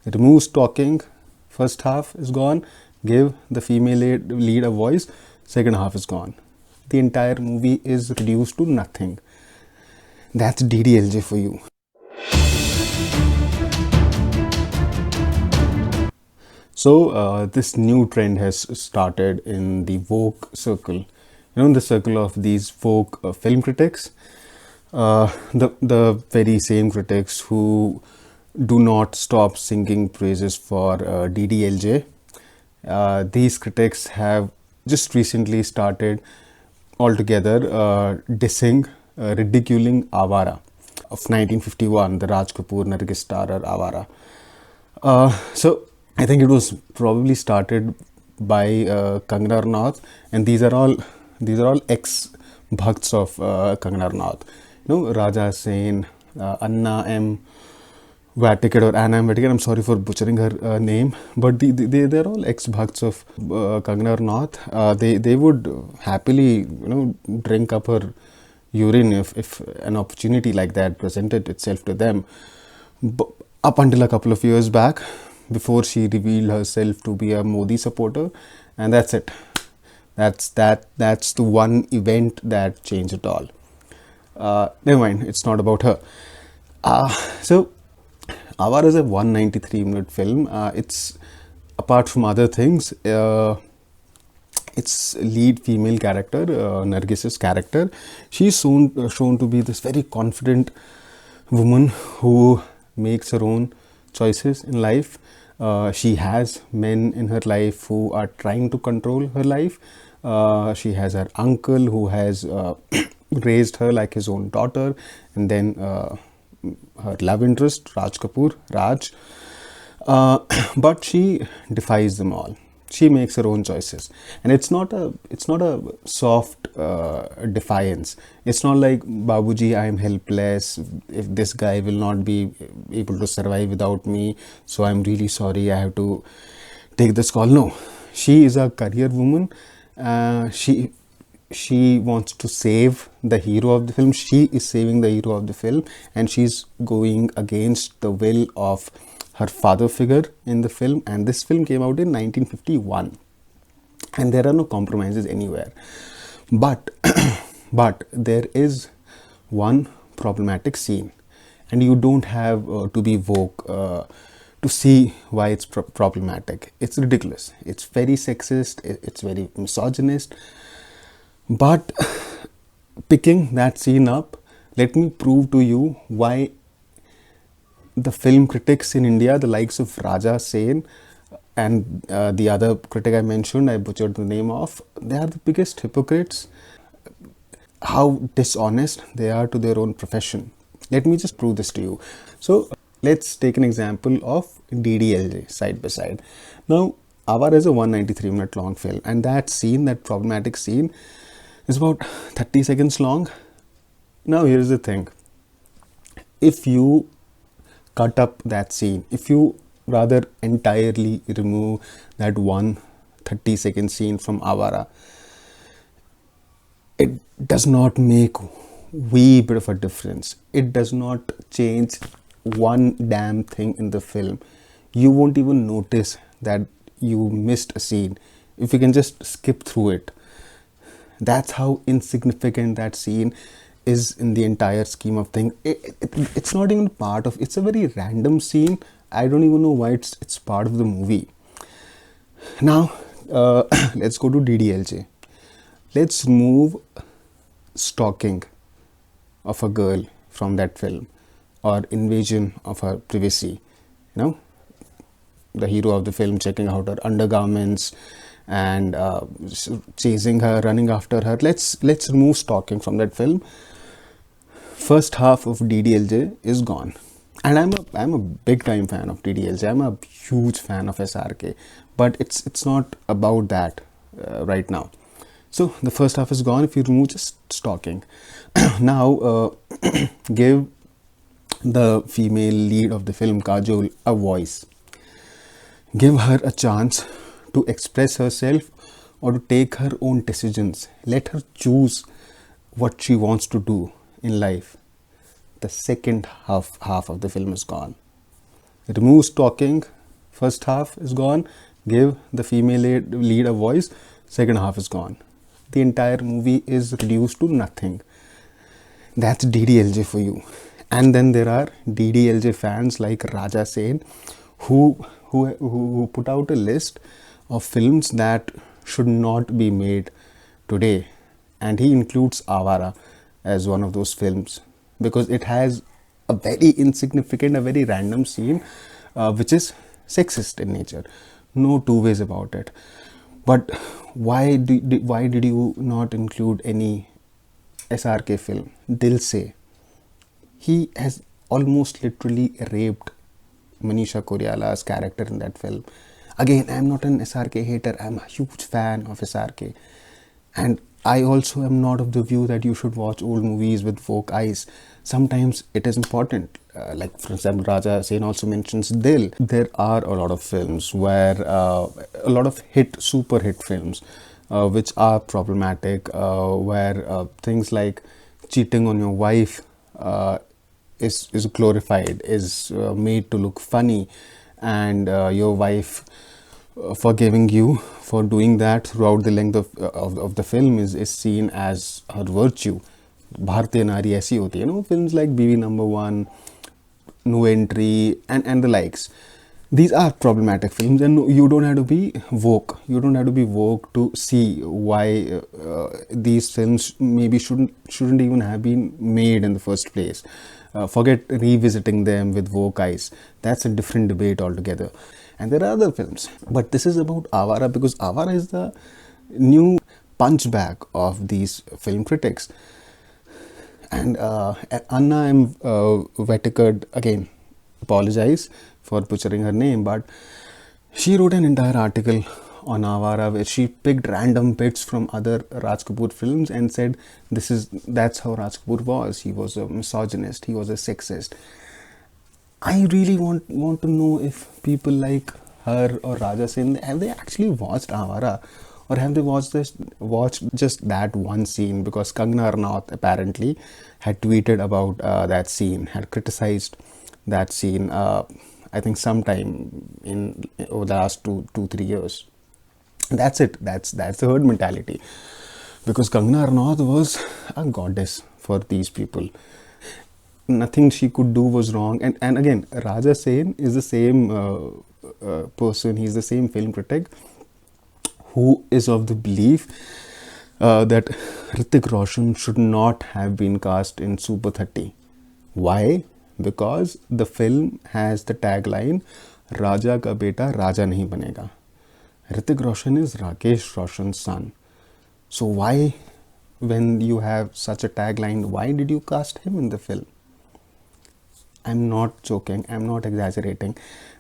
remove stalking, first half is gone. Give the female lead a voice, second half is gone. The entire movie is reduced to nothing. That's DDLJ for you. So this new trend has started in the woke circle, in the circle of these woke film critics, the very same critics who do not stop singing praises for DDLJ. These critics have just recently started altogether dissing, ridiculing Awaara of 1951, the Raj Kapoor Nargis starrer Awaara. So I think it was probably started by Kangana Ranaut, and these are all ex bhakts of Kangana Ranaut. Raja Sen, Anna M. Vetticad or Anna M. Vetticad. I'm sorry for butchering her name, but they're all ex bhakts of Kangana Ranaut. They would happily drink up her urine if an opportunity like that presented itself to them. Up until a couple of years back, before she revealed herself to be a Modi supporter, and that's it. That's the one event that changed it all. Never mind, it's not about her. So Awaara is a 193-minute film. It's, apart from other things, its lead female character, Nargis's character, she's shown to be this very confident woman who makes her own choices in life. She has men in her life who are trying to control her life. She has her uncle who has raised her like his own daughter, and then her love interest, Raj Kapoor, Raj. But she defies them all. She makes her own choices, and it's not a soft defiance. It's not like, Babuji, I am helpless. If this guy will not be able to survive without me, so I'm really sorry, I have to take this call. No, she is a career woman. She wants to save the hero of the film. She is saving the hero of the film, and she's going against the will of her father figure in the film. And this film came out in 1951, and there are no compromises anywhere. But there is one problematic scene, and you don't have to be woke to see why it's problematic. It's ridiculous. It's very sexist. It's very misogynist. But picking that scene up, let me prove to you why the film critics in India, the likes of Raja Sen and the other critic I mentioned, I butchered the name of, they are the biggest hypocrites. How dishonest they are to their own profession. Let me just prove this to you. So let's take an example of DDLJ side by side. Now, Awaara is a 193-minute long film, and that scene, that problematic scene, is about 30 seconds long. Now, here's the thing. If you cut up that scene, if you rather entirely remove that 30-second scene from Awaara, it does not make wee bit of a difference. It does not change one damn thing in the film. You won't even notice that you missed a scene if you can just skip through it. That's how insignificant that scene is in the entire scheme of things. It's not even part of, it's a very random scene. I don't even know why it's part of the movie. Now, let's go to DDLJ. Let's remove stalking of a girl from that film, or invasion of her privacy. The hero of the film checking out her undergarments and chasing her, running after her. Let's remove stalking from that film. First half of DDLJ is gone, and I'm a big time fan of DDLJ. I'm a huge fan of SRK, but it's not about that right now. So the first half is gone if you remove just stalking. Now give the female lead of the film, Kajol, a voice. Give her a chance to express herself or to take her own decisions. Let her choose what she wants to do in life. The second half of the film is gone. removes talking, first half is gone, give the female lead a voice, second half is gone. The entire movie is reduced to nothing. That's DDLJ for you. And then there are DDLJ fans like Raja Sen who put out a list of films that should not be made today, and he includes Awaara as one of those films because it has a very insignificant, a very random scene which is sexist in nature. No two ways about it. But why did you not include any SRK film? Dil Se. He has almost literally raped Manisha Koirala's character in that film. Again, I'm not an SRK hater. I'm a huge fan of SRK. And I also am not of the view that you should watch old movies with woke eyes. Sometimes it is important. Like, for example, Raja Sen also mentions Dil. There are a lot of films where, a lot of super hit films, which are problematic, where things like cheating on your wife is glorified, is made to look funny, and your wife forgiving you for doing that throughout the length of the film is seen as her virtue. Bhartiya Nari aisi hoti hai, films like BB Number One, No Entry, and the likes. These are problematic films, and you don't have to be woke. You don't have to be woke to see why these films maybe shouldn't even have been made in the first place. Forget revisiting them with woke eyes. That's a different debate altogether. And there are other films, but this is about Awaara because Awaara is the new punch bag of these film critics. And Anna M. Vetticad, again, apologize for butchering her name, but she wrote an entire article on Awaara where she picked random bits from other Raj Kapoor films and said that's how Raj Kapoor was. He was a misogynist, he was a sexist. I really want to know if people like her or Raja Sen, have they actually watched Awaara, or have they watched just that one scene? Because Kangana Ranaut apparently had tweeted about that scene, had criticized that scene. I think sometime over the last 2-3 years. That's it. That's the herd mentality. Because Kangana Ranaut was a goddess for these people. Nothing she could do was wrong. And again, Raja Sen is the same person. He's the same film critic who is of the belief that Hrithik Roshan should not have been cast in Super 30. Why? Because the film has the tagline, Raja ka beta Raja nahi banega. Hrithik Roshan is Rakesh Roshan's son. So why, when you have such a tagline, why did you cast him in the film? I'm not joking, I'm not exaggerating.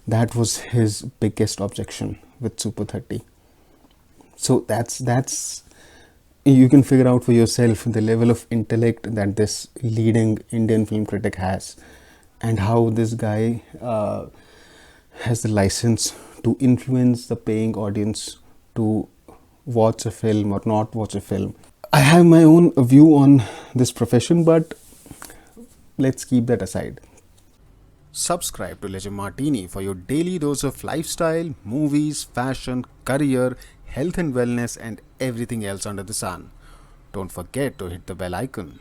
That was his biggest objection with Super 30. So that's you can figure out for yourself the level of intellect that this leading Indian film critic has, and how this guy has the license to influence the paying audience to watch a film or not watch a film. I have my own view on this profession, but let's keep that aside. Subscribe to Leisuremartini for your daily dose of lifestyle, movies, fashion, career, health and wellness, and everything else under the sun. Don't forget to hit the bell icon.